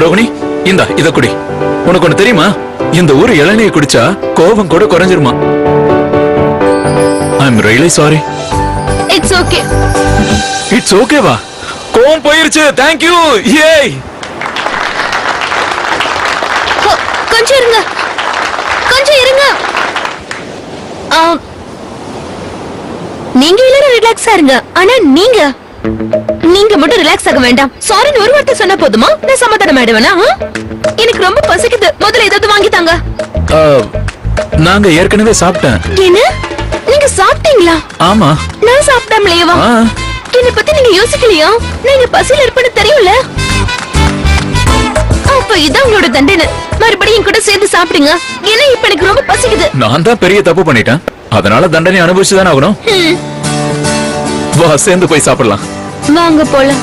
ரோகிணி இந்தா இத குடி. உனக்கு ஒண்ணு தெரியுமா, இந்த ஊர் இளநீர் குடிச்சா கோபம் கூட குறைஞ்சிருமா. I am really sorry. It's okay. It's ஓகேவா? கோபம் போயிருச்சு. Thank you. ஏய் கொஞ்சம் இருங்க, கொஞ்சம் இருங்க. நீங்க இல்ல ரிலாக்ஸா இருங்க. ஆனா நீங்க மட்டும் ரிலாக்ஸ் ஆக வேண்டாம். சாரின்னு ஒரு வார்த்தை சொன்னா போதுமா நான் சமாதானம் ஆயிடுவேனா? எனக்கு ரொம்ப பசிக்குது, முதல்ல ஏதாவது வாங்கி தாங்க. நாங்க ஏற்கனவே சாப்பிட்டேன். என்ன, நீங்க சாப்பிட்டீங்களா? ஆமா. நான் சாப்பிடாமலேவா? என்னை பத்தி நீங்க யோசிக்கலையா? நீங்க பசியில இருப்பேன்னு தெரியும்ல. அப்ப இதான் உங்களோட தண்டனை. மறுபடியும் கூட சேர்ந்து சாப்பிடுங்க. ஏன்னா இப்ப எனக்கு ரொம்ப பசிக்குது. நான் தான் பெரிய தப்பு பண்ணிட்டேன், அதனால தண்டனை அனுபவிச்சுதான் ஆகணும். வா சேர்ந்து போய் சாப்பிடலாம். வாங்க போலாம்.